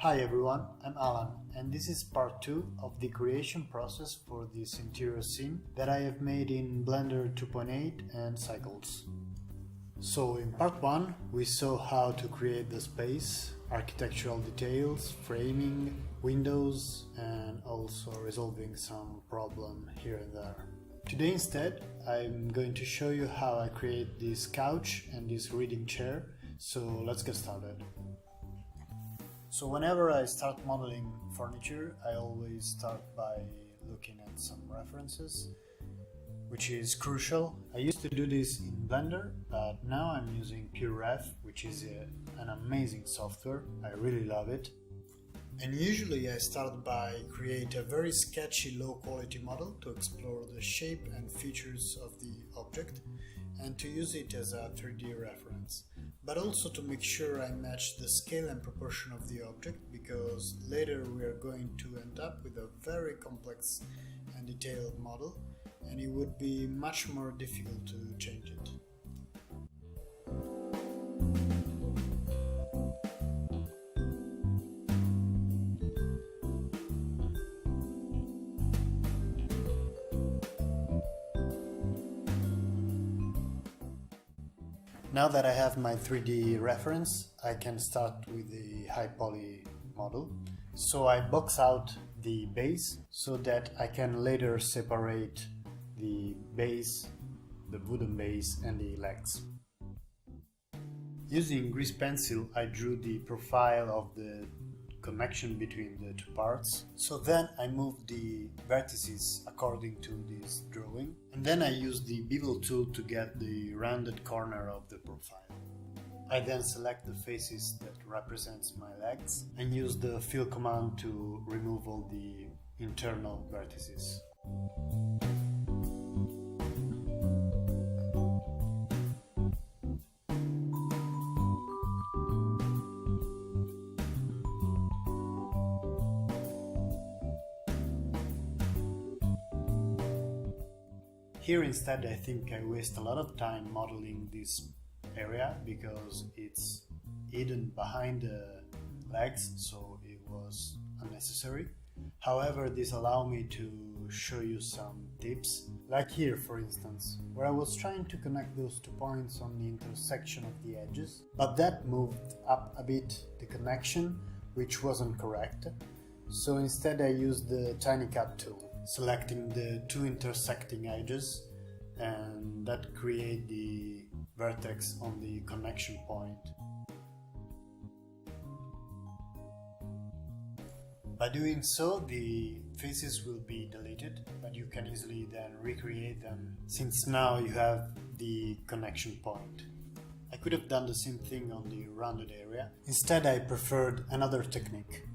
Hi everyone, I'm Alan, and this is part 2 of the creation process for this interior scene that I have made in Blender 2.8 and Cycles. So in part 1 we saw how to create the space, architectural details, framing, windows, and also resolving some problem here and there. Today instead I'm going to show you how I create this couch and this reading chair, so let's get started. So whenever I start modeling furniture, I always start by looking at some references, which is crucial. I used to do this in Blender, but now I'm using PureRef, which is an amazing software. I really love it. And usually I start by create a very sketchy low quality model to explore the shape and features of the object and to use it as a 3D reference. But also to make sure I match the scale and proportion of the object, because later we are going to end up with a very complex and detailed model, and it would be much more difficult to change it. Now that I have my 3D reference, I can start with the high poly model. So I box out the base so that I can later separate the base, the wooden base, and the legs. Using grease pencil, I drew the profile of the connection between the two parts. So then I moved the vertices according to this drawing, and then I used the bevel tool to get the rounded corner of the profile. I then select the faces that represents my legs and use the fill command to remove all the internal vertices. Here instead I think I waste a lot of time modeling this area because it's hidden behind the legs, so it was unnecessary. However, this allowed me to show you some tips, like here for instance, where I was trying to connect those 2 points on the intersection of the edges, but that moved up a bit the connection, which wasn't correct. So instead I used the tiny cut tool, selecting the 2 intersecting edges, and that create the vertex on the connection point. By doing so, the faces will be deleted, but you can easily then recreate them, since now you have the connection point. I could have done the same thing on the rounded area. Instead, I preferred another technique.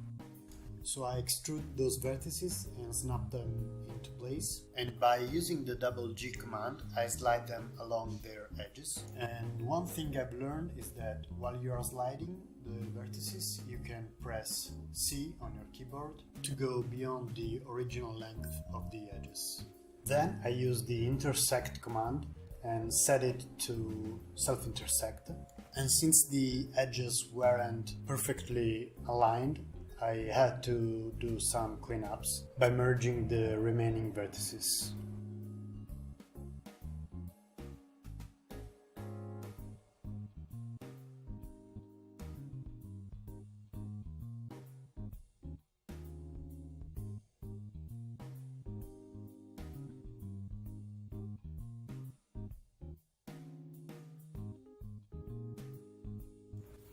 So I extrude those vertices and snap them into place, and by using the G command I slide them along their edges. And one thing I've learned is that while you are sliding the vertices you can press C on your keyboard to go beyond the original length of the edges. Then I use the intersect command and set it to self-intersect, and since the edges weren't perfectly aligned, I had to do some cleanups by merging the remaining vertices.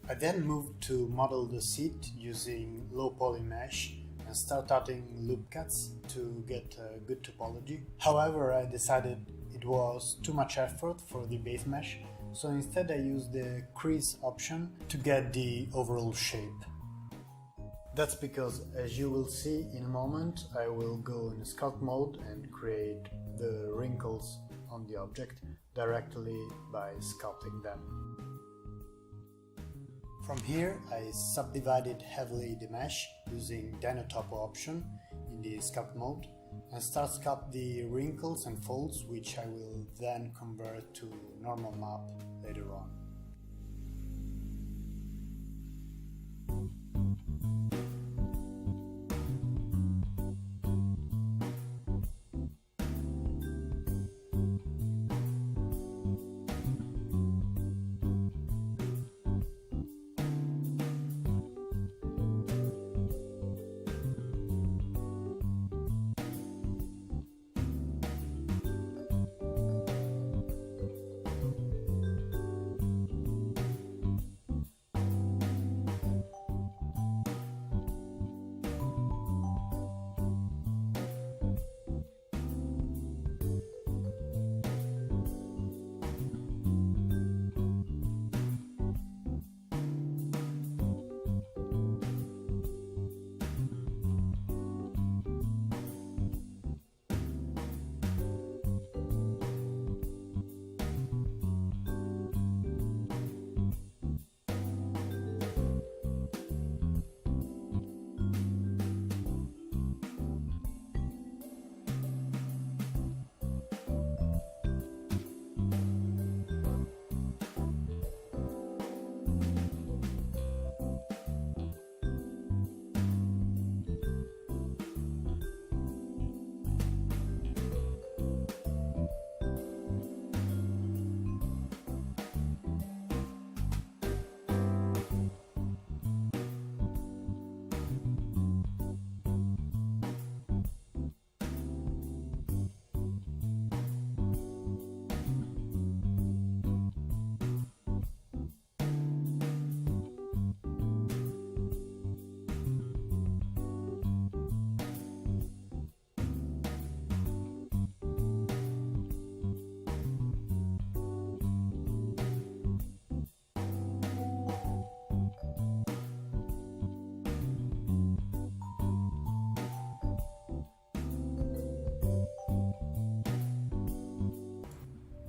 I then moved to model the seat using low poly mesh and start adding loop cuts to get a good topology. However, I decided it was too much effort for the base mesh, so instead I used the crease option to get the overall shape. That's because, as you will see in a moment, I will go in sculpt mode and create the wrinkles on the object directly by sculpting them. From here, I subdivided heavily the mesh using Dino Topo option in the sculpt mode and start sculpt the wrinkles and folds, which I will then convert to normal map later on.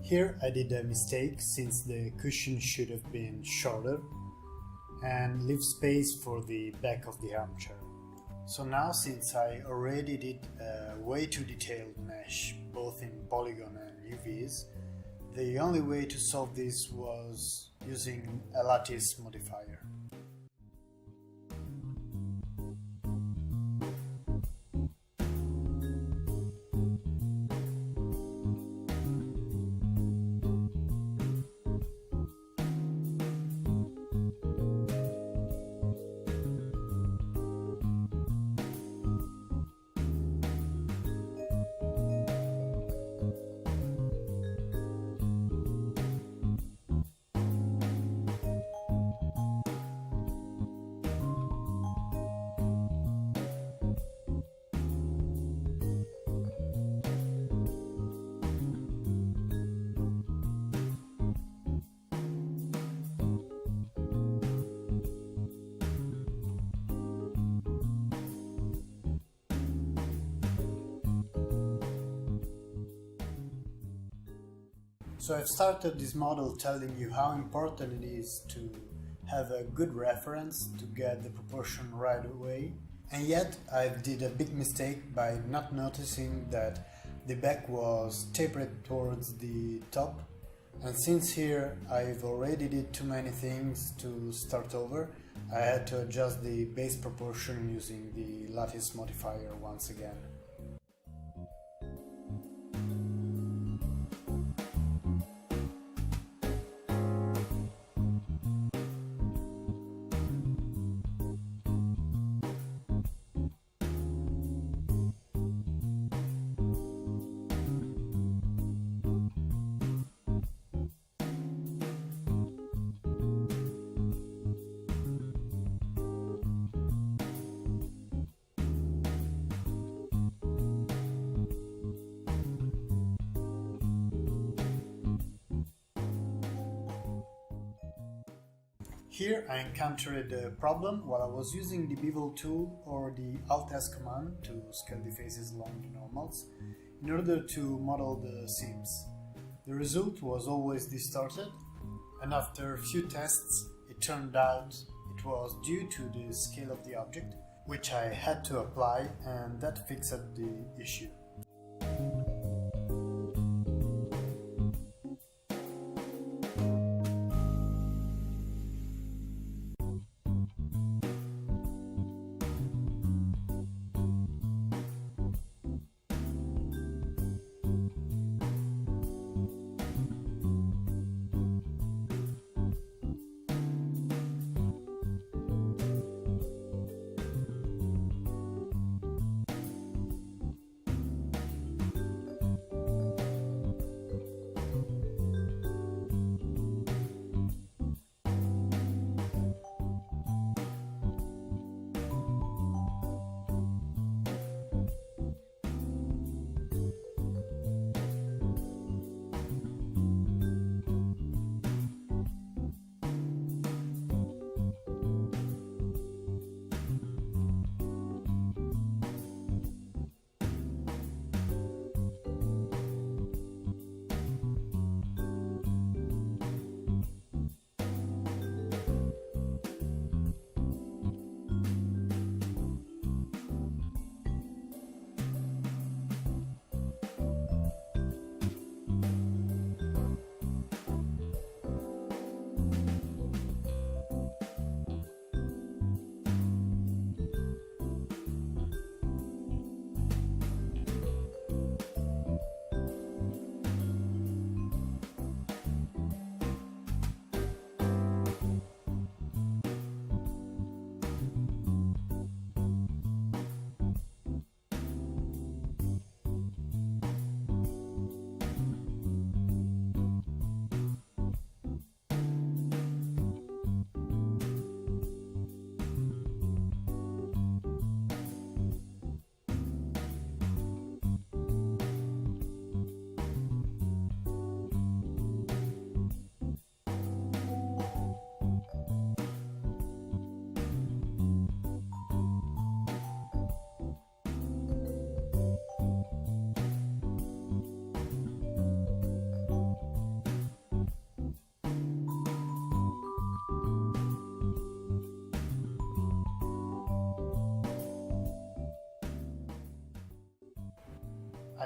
Here I did a mistake since the cushion should have been shorter and leave space for the back of the armchair. So now, since I already did a way too detailed mesh both in polygon and UVs, the only way to solve this was using a lattice modifier. So I've started this model telling you how important it is to have a good reference to get the proportion right away, and yet I did a big mistake by not noticing that the back was tapered towards the top, and since here I've already did too many things to start over, I had to adjust the base proportion using the lattice modifier once again. Here I encountered a problem while I was using the bevel tool or the Alt-S command to scale the faces along the normals in order to model the seams. The result was always distorted, and after a few tests it turned out it was due to the scale of the object, which I had to apply, and that fixed the issue.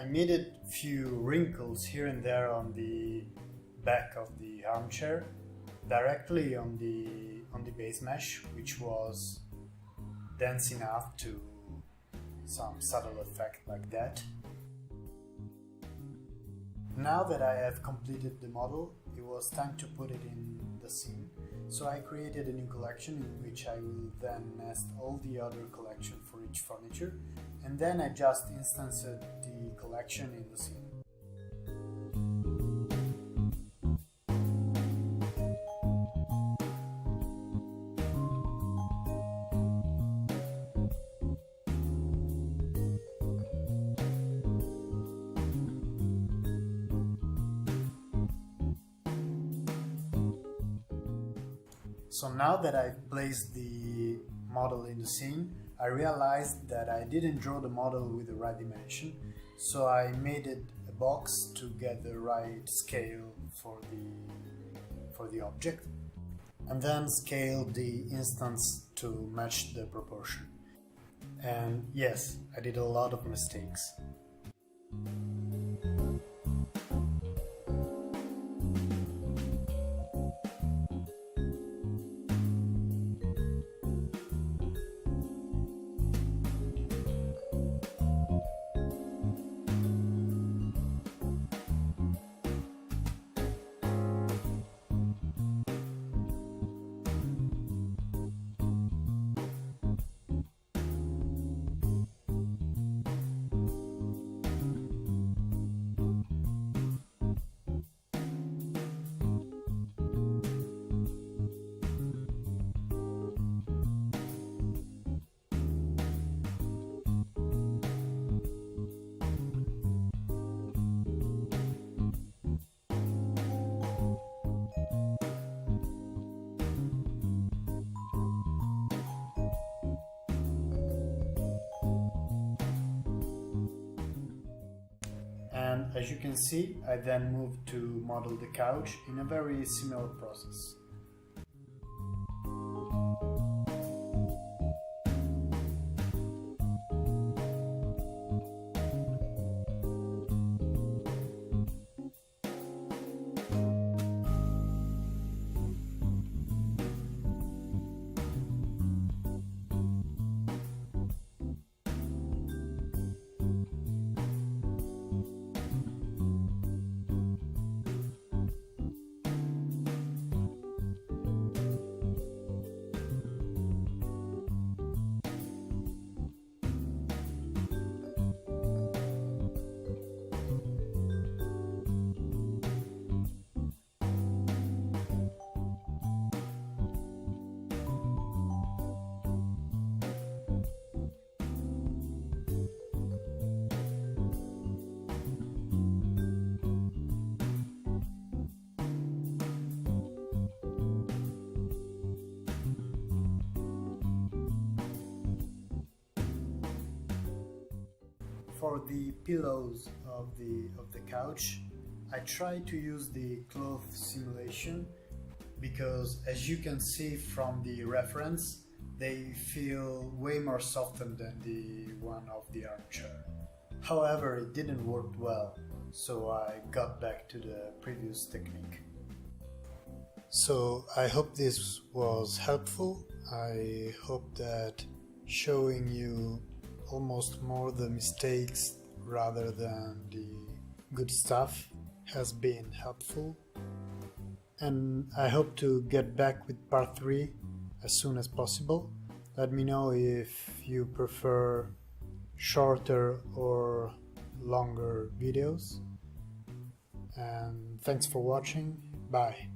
I made a few wrinkles here and there on the back of the armchair, directly on the base mesh, which was dense enough to some subtle effect like that. Now that I have completed the model, it was time to put it in the scene. So I created a new collection in which I will then nest all the other collection for each furniture, and then I just instanced the collection in the scene. So now that I've placed the model in the scene, I realized that I didn't draw the model with the right dimension, so I made it a box to get the right scale for the object, and then scaled the instance to match the proportion. And yes, I did a lot of mistakes. And as you can see, I then moved to model the couch in a very similar process. For the pillows of the couch, I try to use the cloth simulation because, as you can see from the reference, they feel way more softened than the one of the armchair. However, it didn't work well, so I got back to the previous technique. So I hope this was helpful. I hope that showing you almost more the mistakes rather than the good stuff has been helpful, and I hope to get back with part 3 as soon as possible. Let me know if you prefer shorter or longer videos, and thanks for watching. Bye.